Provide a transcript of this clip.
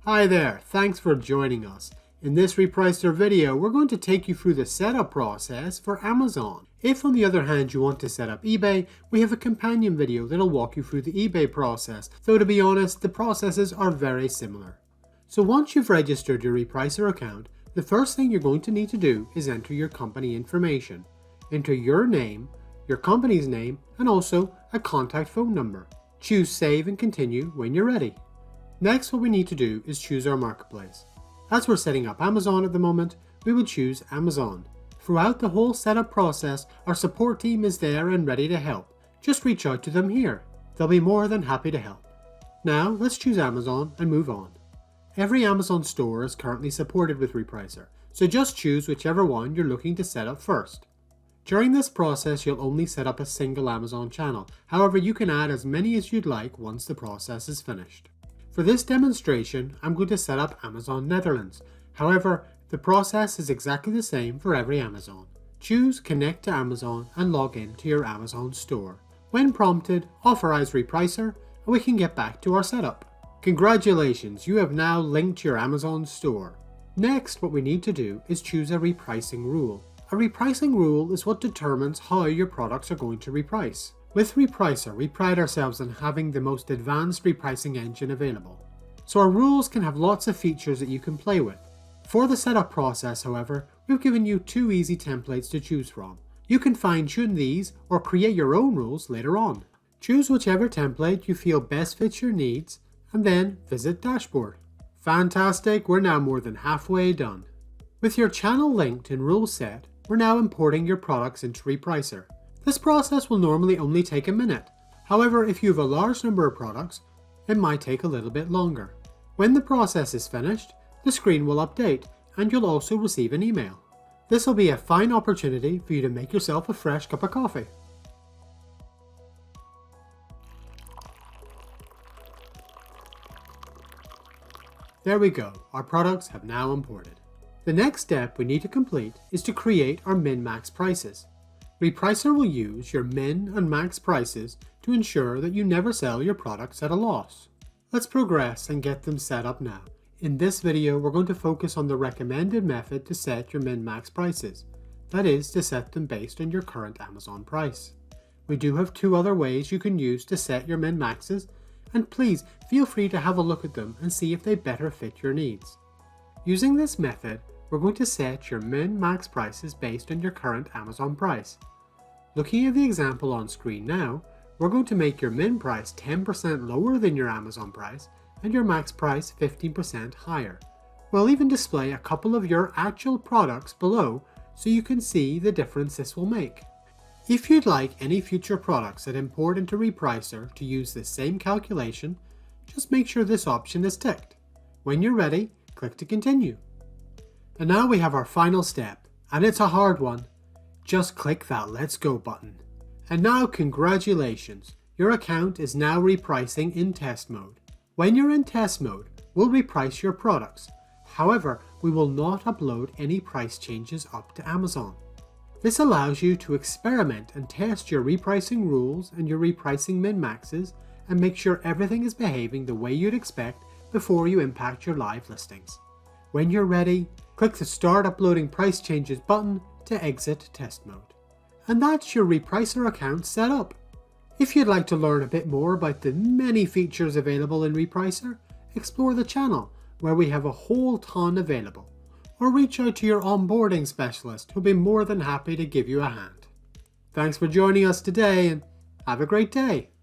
Hi there, thanks for joining us. In this Repricer video, we're going to take you through the setup process for Amazon. If on the other hand you want to set up eBay, we have a companion video that'll walk you through the eBay process, though to be honest, the processes are very similar. So once you've registered your Repricer account, the first thing you're going to need to do is enter your company information. Enter your name, your company's name, and also a contact phone number. Choose Save and Continue when you're ready. Next, what we need to do is choose our marketplace. As we're setting up Amazon at the moment, we would choose Amazon. Throughout the whole setup process, our support team is there and ready to help. Just reach out to them here. They'll be more than happy to help. Now, let's choose Amazon and move on. Every Amazon store is currently supported with Repricer, so just choose whichever one you're looking to set up first. During this process, you'll only set up a single Amazon channel. However, you can add as many as you'd like once the process is finished. For this demonstration, I'm going to set up Amazon Netherlands. However, the process is exactly the same for every Amazon. Choose Connect to Amazon and log in to your Amazon store. When prompted, authorize Repricer and we can get back to our setup. Congratulations, you have now linked your Amazon store. Next, what we need to do is choose a repricing rule. A repricing rule is what determines how your products are going to reprice. With Repricer, we pride ourselves on having the most advanced repricing engine available. So our rules can have lots of features that you can play with. For the setup process, however, we've given you two easy templates to choose from. You can fine-tune these or create your own rules later on. Choose whichever template you feel best fits your needs and then visit Dashboard. Fantastic, we're now more than halfway done. With your channel linked and rules set, we're now importing your products into Repricer. This process will normally only take a minute. However, if you have a large number of products, it might take a little bit longer. When the process is finished, the screen will update and you'll also receive an email. This will be a fine opportunity for you to make yourself a fresh cup of coffee. There we go, our products have now imported. The next step we need to complete is to create our min-max prices. Repricer will use your min and max prices to ensure that you never sell your products at a loss. Let's progress and get them set up now. In this video, we're going to focus on the recommended method to set your min-max prices. That is, to set them based on your current Amazon price. We do have two other ways you can use to set your min-maxes, and please feel free to have a look at them and see if they better fit your needs. Using this method, we're going to set your min-max prices based on your current Amazon price. Looking at the example on screen now, we're going to make your min price 10% lower than your Amazon price and your max price 15% higher. We'll even display a couple of your actual products below so you can see the difference this will make. If you'd like any future products that import into Repricer to use this same calculation, just make sure this option is ticked. When you're ready, click to continue. And now we have our final step, and it's a hard one. Just click that Let's Go button. And now congratulations, your account is now repricing in test mode. When you're in test mode, we'll reprice your products. However, we will not upload any price changes up to Amazon. This allows you to experiment and test your repricing rules and your repricing min-maxes and make sure everything is behaving the way you'd expect before you impact your live listings. When you're ready, click the Start Uploading Price Changes button to exit test mode. And that's your Repricer account set up. If you'd like to learn a bit more about the many features available in Repricer, explore the channel where we have a whole ton available, or reach out to your onboarding specialist who'll be more than happy to give you a hand. Thanks for joining us today and have a great day.